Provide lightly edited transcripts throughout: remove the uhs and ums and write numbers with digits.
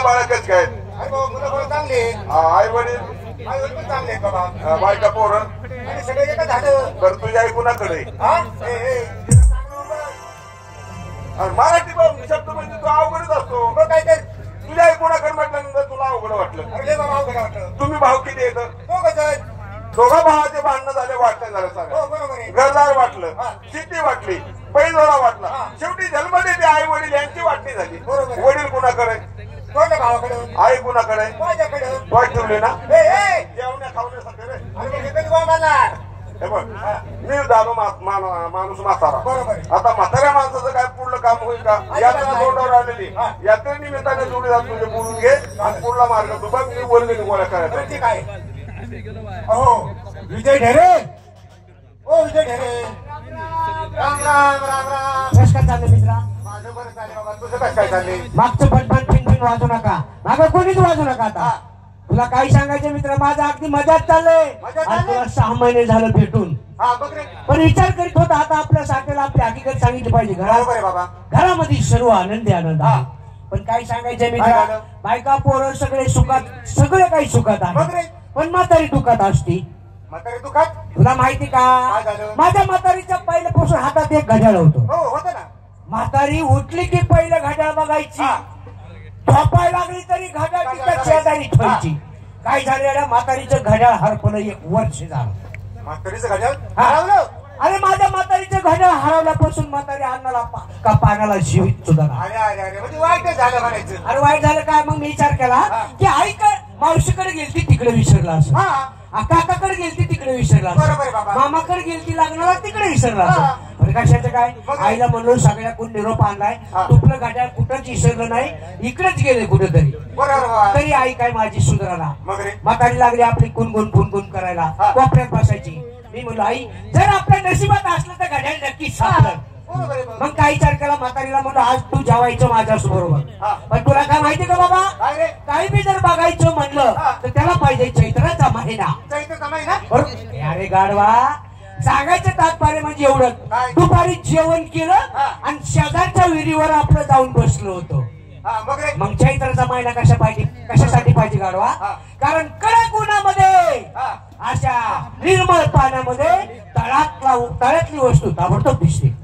बाळकच काय मुलं चांगले आई वडील पण चांगले बाबा बायका पोरं आणि सगळे एका झालं बरं तुझ्या आई कुणाकडे मराठी शब्द म्हणजे तू अवघडच असतो काय तर तुझ्या आई कोणाकडे म्हटल्यानंतर तुला अवघड वाटलं अरे बाबा अवघड वाटलं तुम्ही भाऊ किती येत दोघं भावाचे भांडणं झाले वाटलं झालं सगळं घरदार वाटलं शिट्टी वाटली पैजोळा वाटला शेवटी जन्मले ते आई वडील यांची वाटणी झाली वडील कुणाकडे भावाकडे आई कुणाकडे माझ्याकडे वाट ठेवली ना जेवण्या खावण्यासाठी हे बघ मी दादो माणूस म्हातारा आता म्हाताऱ्या माणसाचं काय पुढलं काम होईल का यात्रा तोंडावर आलेली यात्रेनिमित्ताने जोडीदार तुझे बोलून घे आणि पुढला मार्ग तू बघ मी वर्गणी गोळ्या करायचा काय हो विजय ढेरे ओ विजय ढेरे राम राम राम राम कस काय चाललं मित्रा माझं बरं चालेल बाबा तुझं कसं काय चाललंय मागचं पटपट फिनफिन वाजू नका मागं कोणीच वाजू नका आता तुला काही सांगायचं मित्र माझं अगदी मजाच चाललंय तुला 6 महिने झालं भेटून पण विचार करीत होता आता आपल्या साठ्याला आपली हकीकत सांगितली पाहिजे घरामध्ये सर्व आनंदी आनंद आहे पण काही सांगायचं मित्र बायका पोरं सगळे सुखात सगळे काही सुखात आहे पण म्हातारी दुखात असती म्हातारी दुखात तुला माहिती का माझ्या म्हातारीच्या पहिल्यापासून हातात एक घड्याळ होतं ना म्हातारी उठली की पहिलं घड्याळ बघायची झोपायला लागली तरी घड्याळ तिच्या शेजारी ठेवायची काय झालं म्हातारीचं घड्याळ हरपलं 1 वर्ष झालं म्हातारीचं घड्याळ हरवलं अरे माझ्या म्हातारीचं घड्याळ हरवल्यापासून म्हातारी अन्नाला का पाण्याला जीवित सुद्धा अरे म्हणजे वाईट झालं म्हणायचं अरे वाईट झालं काय मग मी विचार केला की आई मावशीकडे गेलती तिकडे विसरला असं काकाकडे गेलती तिकडे विसरला मामाकडे गेलती लग्नाला तिकडे विसरला असं कशाचं काय आईला म्हणलो सगळ्याकडून निरोप आणलाय तुपलं घड्याळ कुठंच विसरलं नाही इकडेच गेले कुठेतरी तरी आई काय माझी सुधारणा म्हातारी लागली आपली गुणगुण करायला कोपऱ्यात बसायची मी म्हणलो आई जर आपल्या नशिबात असलं तर घड्याळ नक्कीच सापडलं मग काही विचार केला म्हातारीला म्हणलं आज तू जेवायचं माझ्याच बरोबर पण तुला काय माहिती का बाबा काही बी जर बघायचं म्हणलं तर त्याला पाहिजे चैत्राचा महिना अरे गाडवा सांगायचं तात्पर्य म्हणजे एवढं दुपारी जेवण केलं आणि शेजारच्या विहिरीवर आपलं जाऊन बसलो होतो मग चैत्राचा महिना कशासाठी पाहिजे गाडवा कारण कडक उन्हामध्ये अशा निर्मळ पाण्यामध्ये तळ्यातली वस्तू ताबडतोब दिसते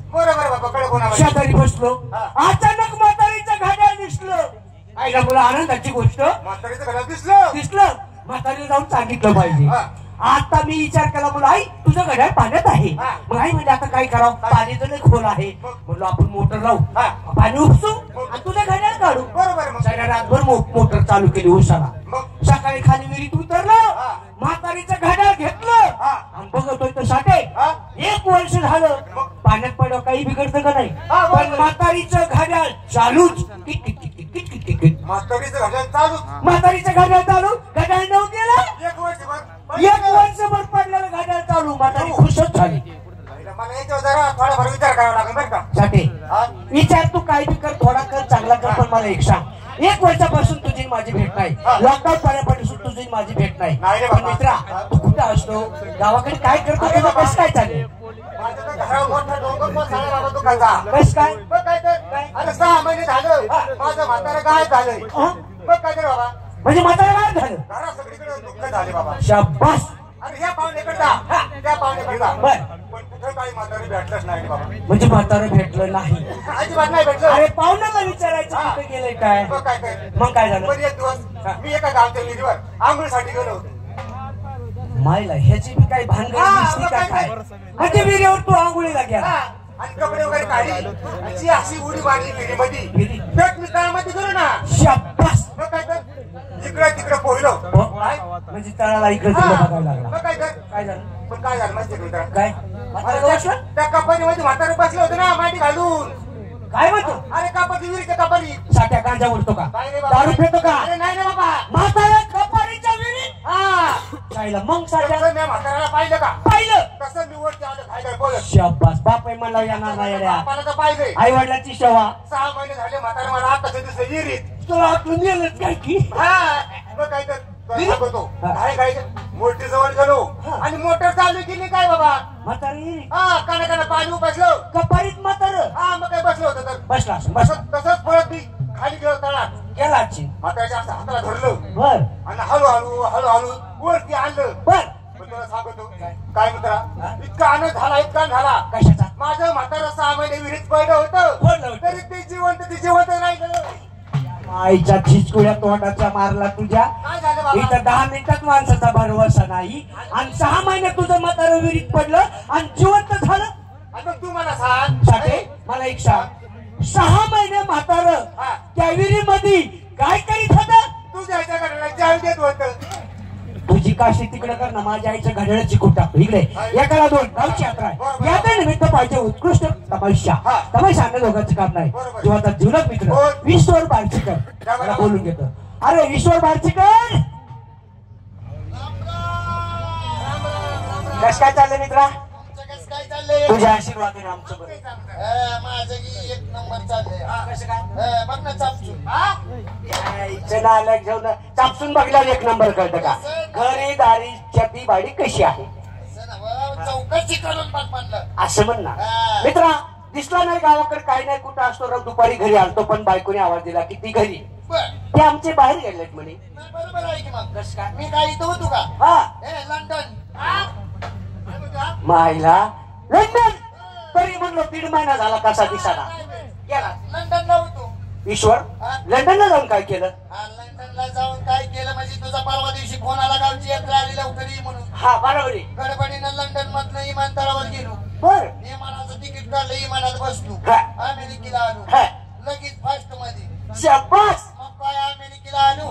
शेजारी बसलो अचानक म्हातारीचं घड्याळ दिसलं आईला मुला आनंदाची गोष्ट म्हातारीचं घड्याळ दिसलं म्हातारीला जाऊन सांगितलं पाहिजे आता मी विचार केला म्हणून आई तुझं घड्याळ पाण्यात आहे मग आई म्हणजे आता काय करावं पाणी तर नाही खोल आहे म्हणलो आपण मोटर लावू पाणी उपसू आणि तुझं घड्याळ काढू सगळ्या रातभर मोटर चालू केली उसाला सकाळी खाली विहिरीत उतरलं म्हातारीचं घड्याळ घेतलं आणि बघतोय तर साठे 1 वर्ष झालं पाण्यात पडलं काही बिघडतं का नाही पण म्हातारीचं घड्याळ चालूच म्हातारीचं घड्याळ चालू घड्याळ नऊ गेलं 1 वर्षभर पडलेलं घड्याळ चालू म्हातारी खुशच झाली मला याच्यावर जरा थोडाफार विचार करावा लागेल बरं का साठे विचार तू काही बी कर थोडा कर चांगला कर पण मला एक सांग 1 वर्षापासून तुझी माझी भेट नाही लॉकडाऊन पर्यंत तुझी माझी भेट नाही पण मित्रा तू कुठे असतो गावाकडे काय करतो तुझं कसं काय चालेल कस काय अरे 6 महिने झालं माझं म्हातारं गायब झालंय मग काय कर बाबा म्हणजे म्हातारं गायब झालं घरा सगळीकडे दुःख झाले बाबा शाबास अरे ह्या पाहुणेकडे जा त्या पाहुणेकडे बर पण कुठे काही म्हातारी भेटलंच नाही बाबा म्हणजे म्हातारं भेटलं नाही अजिबात नाही भेटलं अरे पाहुण्याला विचारायचं कुठे गेलंय काय मग काय झालं पण एक दिवस मी एका गावच्या विहिरीवर आंघोळीसाठी गेलो होतो मायला ह्याची बी काही भानगड दिसली का काय म्हणजे विहिरीवर तू आंघोळीला गेला आणि कपडे वगैरे काढली अशी उडी मारली विहिरीमध्ये भेट मी तळामध्ये गेलो ना शाबास मग काय तर इकडे तिकडे पोहलो म्हणजे तळाला इकडे बघायला लागला मग काय झालं पण काय झालं माहिती मित्र काय त्या कपारीमध्ये म्हातारे बसले होते ना माहिती घालून काय म्हणतो अरे कापडी विहिरीच्या कपारी साठ्या गांजा उडतो का दारू पितो का अरे नाही ना बाबा म्हाताऱ्या कपारीच्या विहिरीत खायला मग साठ्या मी म्हाताऱ्याला पाहिलं का पाहिलं तसं मी वरती आलं खायला बोलत शाबास बाप आहे मला येणार नाही बापाला तर पाहिजे आई वडिलांची सेवा 6 महिने झाले म्हातारा मला आता दिसलं विहिरीत तुला आठवून गेलं काय की मग काय तर होतो काय काय मोठी जवळ गेलो आणि मोटर चालू केली काय बाबा म्हातारी काना पाणी बसलो कपारीत म्हातार मग काय बसलो होतं तर बसला तसंच पळत मी खाली गेलो तळात गेला आजी म्हाताऱ्याच्या असं हाताला धरलं बर आणि हळूहळू वरती आणलं. बर पण तुला सांगतो काय मित्रा, इतका आनंद झाला कशाचा माझं म्हातारं 6 महिने विहिरीत पडलं होतं तरी ते जिवंत राहिलं. आईच्या खिचकुळ्या तोंडाचा मारला तुझ्या. काय झालं बाबा? इथं 10 मिनिटात माणसाचा भरवसा नाही आणि 6 महिन्यात तुझं म्हातारं विहिरीत पडलं आणि जिवंत झालं. आता तू मला सांग साठे मला एक सांग, 6 महिने म्हातारं त्या विहिरीमध्ये काय करीत होतं? तुझ्या आईच्या घराला जाळ देत होतं. तुझी काशी तिकडे कर ना, माझ्या आईच्या घड्याळाची खूप टाकतो इकडे. एकाला 2 गावची यात्रा आहे. यात्रा निमित्त पाहिजे उत्कृष्ट तमाशा. तमाशा आणणं दोघांचं काम नाही. तू आता जीवनात मित्र ईश्वर बारचीकर मला बोलून घेतो. अरे ईश्वर बारचीकर, कस काय चाललंय मित्रा? काय चाललंय? तुझ्या आशीर्वादाने आमचं बरं. माझं एक नंबर चाललंय. कसं काय? बघ ना चापसून. चला घेऊन चापसून बघल्यावर 1 नंबर कळतं का? घरी दारी चपी बाडी कशी आहे चौकशी करून बघ म्हणलं. असं म्हण ना मित्रा. दिसला नाही गावाकडे काही नाही, कुठं असतो राव. दुपारी घरी आलतो पण बायकोने आवाज दिला की ती घरी. ते आमचे बाहेर गेलेत म्हणे. बरोबर आहे की मग. कसं काय? मी काय इथं होतो का? हा लंडन. मायला लंडन तरी म्हणलो 1.5 महिना झाला कसा दिसाना गेला. लंडनला होतो. ईश्वर लंडनला जाऊन काय केलं? लंडनला जाऊन काय केलं म्हणजे तुझा परवा दिवशी फोन आला गावची यात्रा आली लवकर ये म्हणून. हा बरोबर आहे. गडबडीनं लंडन मधनं विमानतळावर गेलो. बर विमानाचं तिकीट काढलं, विमानात बसलो. हा. अमेरिकेला आलो. हा. लगेच फास्ट मध्ये. शाबास. मग काय अमेरिकेला आलो.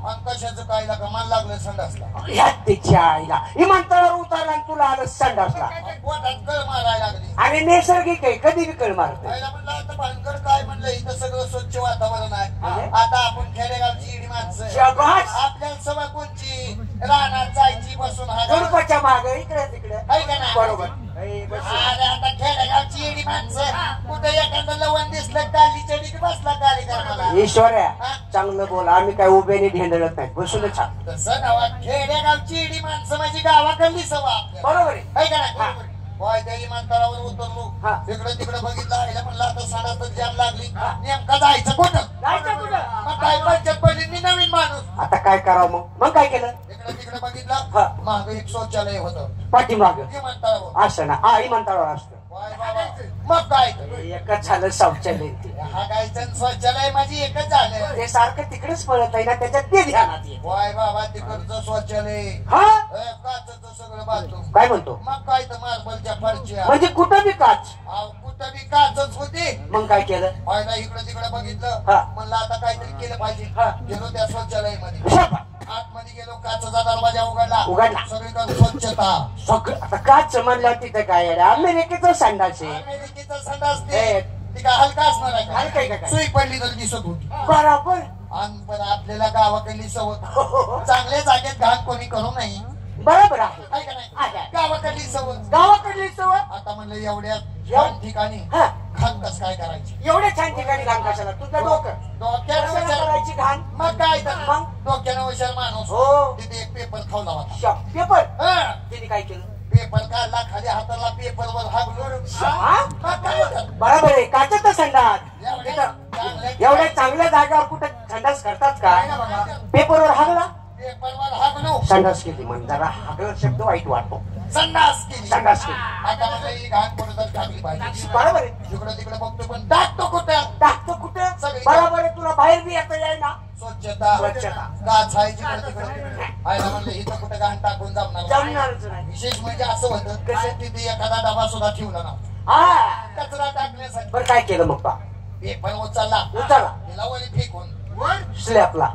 मग कशाचं काय लागा मला लागलं संडासला. ह्यात त्याच्या आईला विमानतळावर उतरला आणि तुला आलं संडासला. पोटात कळ मारायला लागली. आणि नैसर्गिक आहे, कधी बी कळ मारते. पहिला म्हणलं आता भानगड काय म्हणलं, इथं सगळं स्वच्छ वातावरण आहे. आता आपण खेडेगावची इडी माणसं. शाबास. आपल्याला सवय कोणची रानात जायची बसून गणपच्या माग इकडे तिकडे आहे का नाही? बरोबर. अरे आता खेडेगावची इडी माणसं कुठे एखादं लवण दिसलं काली चढी बसला कार्यक्रमाला. ईश्वर्या चांगलं बोल. आम्ही काय उभ्याने ढेंडळत नाही, बसूनच छान. तसं नावा खेडेगावची इडी माणसं म्हणजे गावाकडली सवय बरोबर आहे. आहे का नाही? होय त्या विमानतळावर उतरलो. तिकडे तिकडे बघितलं आईला म्हणलं आता साडातच जाम लागली. नेमका जायचं कुठं? जायचं कुठं? मग काय पंचायत पडली. मी नवीन माणूस. आता काय करावं मग काय केलं? तिकडे तिकडे बघितलं. माग एक शौचालय होतं पाठीमाग. विमानतळावर असं ना आई म्हणतावर असतं. मग काय एकच झालं शौचालय. हागायचं शौचालय माझी एकच झालं. ते सारखं तिकडेच पळत आहे ना, त्याच्यात ते ध्यानात येत. वाय बाबा तिकडचं शौचालय हा काचचं सगळं बाथरूम. काय म्हणतो? मग काय तर मार्बलच्या फरच्या. म्हणजे कुठं बी काच. कुठं बी काचच होती. मग काय केलं? व्हायला इकडे तिकडे बघितलं. म्हणलं आता काहीतरी केलं पाहिजे. गेलो त्या शौचालयामध्ये. आतमध्ये गेलो, काचचा दरवाजा उघडला. सगळीकडे स्वच्छता. सगळं आता काच म्हणलं तिथं काय आहे? अमेरिकेचं संडास आहे. अमेरिकेचा संडास ती काय हलका असणार आहे का? हलका आहे का काय? सुई पडली तर दिसत होती. बरोबर. आणि पण आपल्याला गावाकडली सवय चांगल्या जागेत घाण कोणी करू नये. बरोबर आहे. आहे का नाही? गावाकडली सवय. गावाकडली सवय. आता म्हणलं एवढ्या छान ठिकाणी घाण कस काय करायची? एवढ्या छान ठिकाणी घाण कशाला? तुझं डोक्यानं करायची घाण. मग काय तर मग डोक्यानं हुशार माणूस. तिथे एक पेपर खावला होता. पेपर. तिने काय केलं? पेपर काढला, खाली हाताला पेपरवर हागलो. बरोबर आहे. काचेचा संडास. एवढ्या चांगल्या जागेवर कुठे संडास करतात का? पेपरवर हागला. पेपरवर हागलो. संडास केली म्हण. जरा हागल शब्द वाईट वाटतो. संडास केली. संडास केली. आता म्हणलं ही घाण पडत टाकली पाहिजे. बरोबर आहे. तिकडे तिकडे बघतो पण टाकतो कुठं? टाकतो कुठं? बरोबर आहे. तुला बाहेर बी येता येईल ना. स्वच्छता. काच आहे जिकडे तिकडे. आयला म्हणलं इथं कुठं घाण टाकून जमणारच नाही. विशेष म्हणजे असं होतं कसं तिथे एखादा डबा सुद्धा ठेवला ना कचरा टाकण्यासाठी. बरं काय केलं मग? पेपर उचलला. तिला वरी फेकून स्लॅबला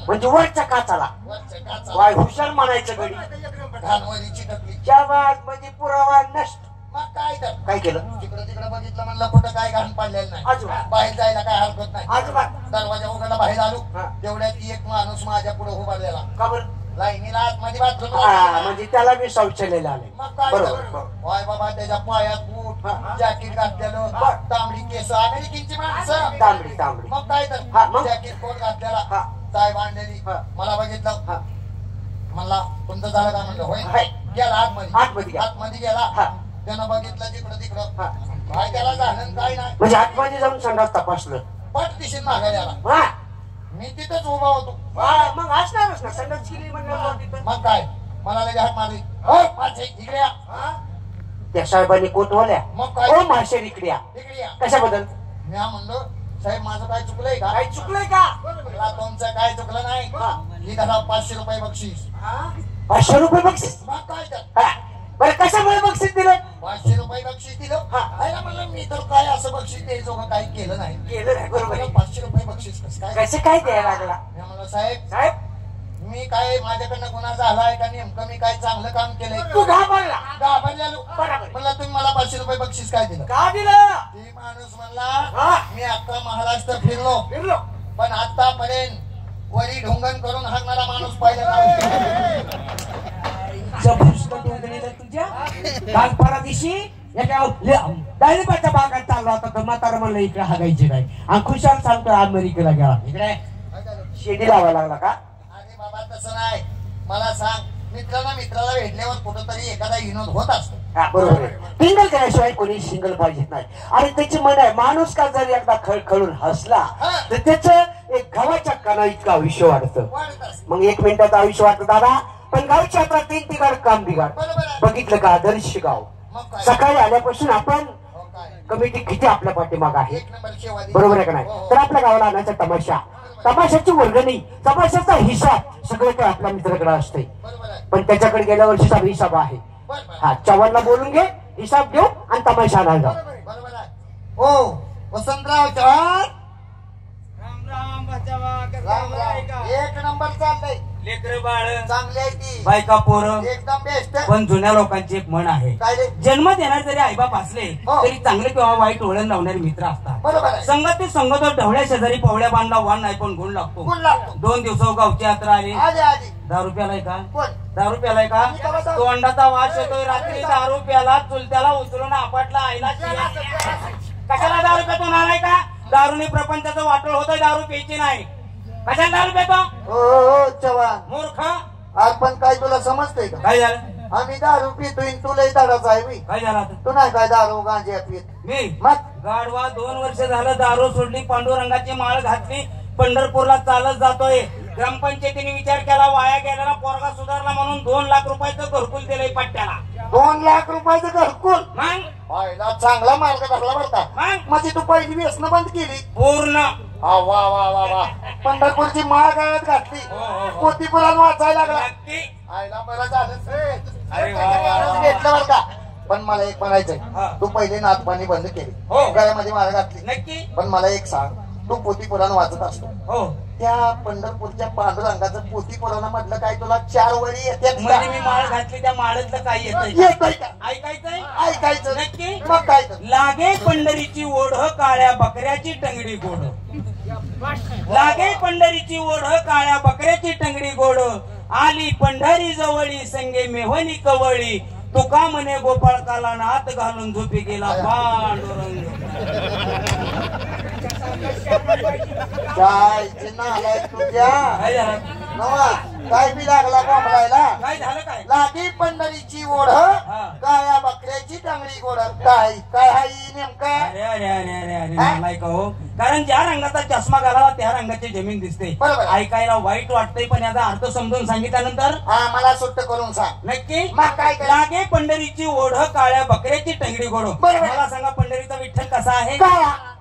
म्हणजे वरच्या काचाला. वरच्या काचा वाय हुशार म्हणायचं गडी. घाणवरी चिटकली. शाबास. म्हणजे पुरावा नष्ट. मग काय तर काय केलं? तिकडे तिकडे बघितलं म्हणलं कुठं काय घाण पडलेलं नाही. अजिबात. बाहेर जायला काय हरकत नाही. अजिबात. दरवाजा उघडला, बाहेर आलो. तेवढ्यात एक माणूस माझ्या पुढे उभारलेला. का बरं? लाईनीला आतमध्ये बाथरूम. म्हणजे त्याला मी शौचालयाला आले. मग काय बरोबर. वाय बाबा त्याच्या पायात बूट, जॅकेट घातलेलं, तांबडी केस, अमेरिकेची माणसं. तांबडी. मग काय तर जॅकेट कोट घातलेला, टाय बांधलेली. मला बघितलं. म्हणला तुमचं झालं का? म्हणलं होय. गेला आतमध्ये गेला. त्यानं बघितलं तिकडं तिकडं. काय त्याला झालं काय नाही. म्हणजे आतमध्ये जाऊन संडास तपासलं. पट दिशेने मागायला. मी तिथेच उभा होतो. मग असणारच ना संडास केली म्हणलं तिथं. मग काय मला लगे हात मारली. हो माझे इकडे या. त्या साहेबांनी कोतवल्या. मग काय ओ माशेर इकडे या. इकडे या. कशाबद्दल? मी म्हणलो साहेब माझं काय चुकलंय का? काय चुकलंय का? मला तुमचं काय चुकलं नाही. ही कसा 500 रुपये बक्षीस. 500 रुपये बक्षीस? मग काय तर बरं कशामुळे बक्षीस दिलं? 500 रुपये बक्षीस दिलं. आयला म्हणलं मी तर काय असं बक्षीस द्यायचो का काही केलं नाही. केलं नाही बरोबर आहे. 500 रुपये बक्षीस कसं काय? कसं काय द्यायला लागला? मी म्हणलं साहेब साहेब मी काय माझ्याकडनं गुन्हा झालाय का नेमकं मी काय चांगलं काम केलंय? तू घाबरला. घाबरलेलो. बरोबर. म्हणलं तुम्ही मला 500 रुपये बक्षीस काय दिलं? का दिलं? ती माणूस म्हणला मी आता महाराष्ट्र फिरलो पण आतापर्यंत वरी ढोंगण करून हाकणारा माणूस पाहिला नाही. तुझ्या काल परा दिवशी डाळिंबाच्या बागात चालला होता तर म्हातारा म्हणलं इकडे हागायची नाही आणि खुशाल सांगतो अमेरिकेला गेला. इकडे शेडी लावा लागला का? अरे बाबा तसं नाही. मला सांग मित्राला भेटल्यावर कुठंतरी एखादा विनोद होत असतो. बरोबर आहे. सिंगल केल्याशिवाय कोणी सिंगल पाहिजेत नाही. आणि त्याची मन आहे माणूस का जर एकदा खळखळून हसला तर त्याचं एक गव्हाच्या कणा इतकं आयुष्य वाढतं. मग 1 मिनिटाचं आयुष्य वाटतं दादा. पण गावची आता 3 तिघाड काम बिघाड बघितलं का? आदर्श गाव. सकाळी आल्यापासून आपण कमिटी किती आपल्या पाठीमाग आहे बरोबर आहे का नाही? तर आपल्या गावाला आणायचा तमाशाची वर्गणी तमाशाचा हिसाब सगळं काही आपल्या मित्राकडे असते. पण त्याच्याकडे गेल्या वर्षीचा हिसाब आहे. चव्हाणला बोलून घे हिसाब घेऊ आणि तमाशा आणायला जाऊ. बरोबर आहे. हो वसंतराव चव्हाण एक नंबर चाललंय. लेकर बाळ चांगली आहे ती बायका पोरं एकदम बेस्ट. पण जुन्या लोकांची एक म्हण आहे काय रे? जन्म देणारे जरी आईबाप असले तरी चांगले किंवा वाईट वळण लावणारे मित्र असतात. बरोबर आहे. संगती संगत ढवळ्या शेजारी पवळ्या बांधला वाण नाही पण गुण लागतो. कोण लागतो? 2 दिवसावर गावची यात्रा आली. आधी 10 रुपयाला का? कोण? 10 रुपयाला का? तोंडाचा वास येतोय. रात्री 10 रुपयाला चुलत्याला उचलून आपटला आईला. कशाला 10 रुपयातून आलाय का? दारूने प्रपंचाचं वाटोळ होतंय. दारू प्यायची नाही. कशाला 10 रुपयातो? हो चव्हाण मूर्ख. आपण काय तुला समजतंय का? काय झालं? आम्ही दारू पितोय तुलाही दाडाचा आहे मी. काय झालं आता? तू नाही काय दारू गांजा पित? मी मग गाडवा 2 वर्ष झालं दारू सोडली. पांडुरंगाची माळ घातली. पंढरपूरला चालत जातोय. ग्रामपंचायतीने विचार केला वाया गेलेला पोरगा सुधारला म्हणून 2 लाख रुपयाचं घरकुल दिलंय पट्ट्याला. 2 लाख रुपयाचं घरकुल? मग पाहिला चांगला मार्ग धरला बरं का? म्हणजे तू पहिली व्यसन बंद केली पूर्ण. वा वा वा वा. पंढरपूरची माळ गळ्यात घातली. पोतीपुरात वाचायला लागला. आयला बरं झालं घेतलं बरं का? पण मला एक म्हणायचंय तू पहिले नाथपाणी बंद केली गळ्यामध्ये माळ घातली नक्की. पण मला एक सांग तू पोतीपुराण वाचत असतो त्या पंढरपूरच्या पांडुरंगाचं पोतीपुराणामधलं काय तुला 4 वळी येतात? मी माळ घातली त्या माळतलं काय येतंय का? ऐकायचंय? ऐकायचं नक्की. मग काय लागे पंढरीची ओढ काळ्या बकऱ्याची टंगडी गोड. लागे पंढरीची ओढ काळ्या बकऱ्याची टंगडी गोड. आली पंढरी जवळी संगे मेहनी कवळी. तुका म्हणे गोपाळकाला नात घालून झोपी गेला पांडुरंग. काय चिन्ह आलाय तुझ्या काय बी लागला बोंबलायला? काय झालं? काय लागी पंढरीची ओढ काळ्या बकऱ्याची टंगडी गोड. काय काय हाय नेमकं? अरे अरे अरे अरे अरे नाही का हो? कारण ज्या रंगाचा चष्मा घालावा त्या रंगाची जमीन दिसते. बरोबर. ऐकायला वाईट वाटतंय पण याचा अर्थ समजून सांगितल्यानंतर मला सुट्ट करून सांग नक्की. मग काय लागे पंढरीची ओढ काळ्या बकऱ्याची टंगडी गोड. बरोबर. मला सांगा पंढरीचा विठ्ठल कसा आहे?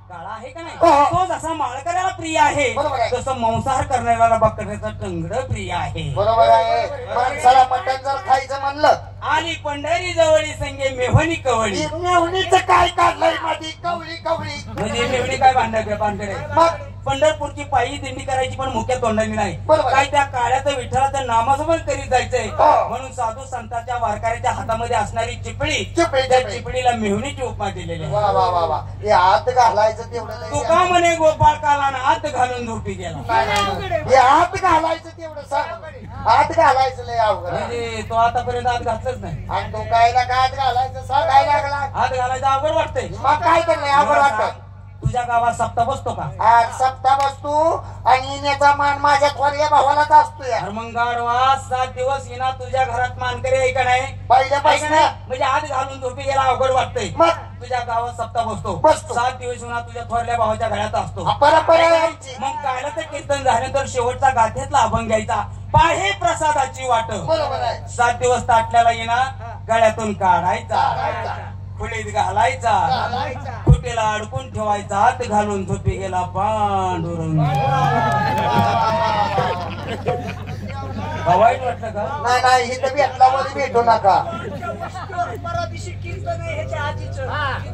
काळा आहे का नाही? तो जसा माळकऱ्याला प्रिय आहे तसं मांसाहार करणाऱ्याला बकऱ्याचं टंगड प्रिय आहे. बरोबर आहे. माणसाला मटण जर खायचं म्हणलं आली पंढरी जवळी संगे मेहनी कवळी. मेहनीचं काय काढलंय माझी कवळी कवळी म्हणजे मेहणी काय बांधकडे? मग पंढरपूरची पायी दिंडी करायची पण मुख्य तोंडाने नाही. काय त्या काळ्याचं विठ्ठलाचं नामाचं पण करीत जायचंय म्हणून साधू संतांच्या वारकऱ्याच्या हातामध्ये असणारी चिपळी त्या चिपळीला मेहनीची उपमा दिलेली. वा वा वा वा. हे हात घालायचं तेवढं तुका म्हणे गोपाळकाला हात घालून झोपी गेला. हे हात घालायचं तेवढं सांग. हात घालायचं लय अवघड म्हणजे तो आतापर्यंत हात घातलंच नाही. आणि तो कायला हात घालायचं सांगायला लागला. हात घालायचं अवघड वाटतंय. मग काय तर नाही अवघड वाटत. तुझ्या गावात सप्ताह बसतो का? सप्ताह बसतो आणि इण्याचा मान माझ्या थोरल्या भावालाच असतो. मग गाडवा 7 दिवस इना तुझ्या घरात मानकरी आहे का नाही? पहिल्यापासून म्हणजे हात घालून झोपी गेला अवघड वाटतंय. मग तुझ्या गावात सप्ताह बसतो बसतो. 7 दिवस उन्हा तुझ्या थोरल्या भावाच्या घरात असतो. परंपरा आहे आमची. मग कायला तर कीर्तन झाल्यानंतर शेवटचा गाथ्यातला अभंग घ्यायचा. पाहे प्रसादाची वाट. बरोबर आहे. 7 दिवस ताटल्याला येणार, गळ्यातून काढायचा, खुलीत घालायचा, खुटीला अडकून ठेवायचा, हात घालून झोपी गेला पांडुरंग. वाईट वाटलं का? नाही नाही, ही तर भेटला मध्ये भेटू नका.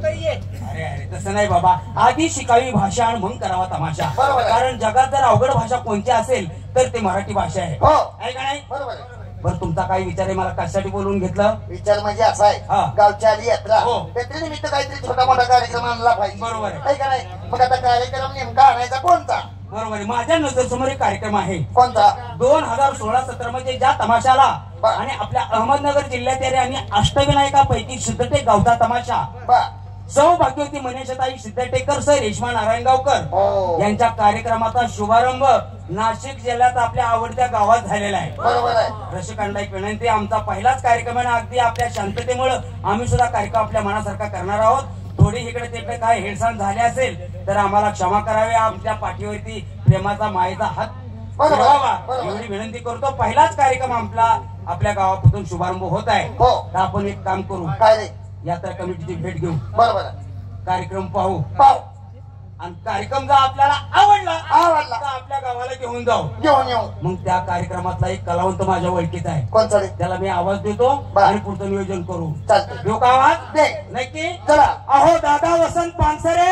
अरे अरे तसं नाही बाबा. आधी शिकावी भाषा आणि मग करावा तमाशा. बरोबर आहे. कारण जगात जर अवघड भाषा कोणती असेल तर ते मराठी भाषा आहे. हो आहे का नाही? बरोबर आहे. बरं तुमचा काय विचार आहे? मला कशासाठी बोलवून घेतलं? विचार म्हणजे असा आहे, हा. गावची आली यात्रा, हो. त्याच्या निमित्त काहीतरी छोटा मोठा कार्यक्रम आणला पाहिजे. बरोबर आहे. आहे का नाही? मग आता कार्यक्रम नेमका आणायचा कोणता? बरोबर आहे. माझ्या नजरसमोर एक कार्यक्रम आहे. कोणता? 2016-17 मध्ये ज्या तमाशाला बर. आणि आपल्या अहमदनगर जिल्ह्यात आणि अष्टविनायकापैकी सिद्धटेक गावचा तमाशा बा सौभाग्यवती मनीषाताई सिद्धटेकर सर रेश्मा नारायणगावकर हो. यांच्या कार्यक्रमाचा शुभारंभ नाशिक जिल्ह्यात आपल्या आवडत्या गावात झालेला आहे. बरोबर आहे. रसिकांना एक विनंती, आमचा पहिलाच कार्यक्रम आहे. अगदी आपल्या शांततेमुळे आम्ही सुद्धा कार्यक्रम आपल्या मनासारखा करणार आहोत. थोडी इकडे तिकडे काय हेळसांड झाले असेल तर आम्हाला क्षमा करावी. आमच्या पाठीवरती प्रेमाचा मायेचा हात बरोबर. फिरवावा बरोबर. एवढी विनंती करतो. पहिलाच कार्यक्रम आपल्या गावापासून शुभारंभ होत आहे. हो. तर आपण एक काम करू, काय रे? यात्रा कमिटीची भेट घेऊ, बरोबर आहे. कार्यक्रम पाहू पाव आणि कार्यक्रम जर आपल्याला आवडला आवडला तर आपल्या गावाला घेऊन जाऊ. घेऊन येऊ. मग त्या कार्यक्रमातला एक कलावंत माझ्या ओळखीचा आहे. कोणता रे? त्याला मी आवाज देतो बर. आणि पुढचं नियोजन करू. चालतं. देऊ का आवाज? दे. नक्की. चला. अहो दादा वसंत पानसरे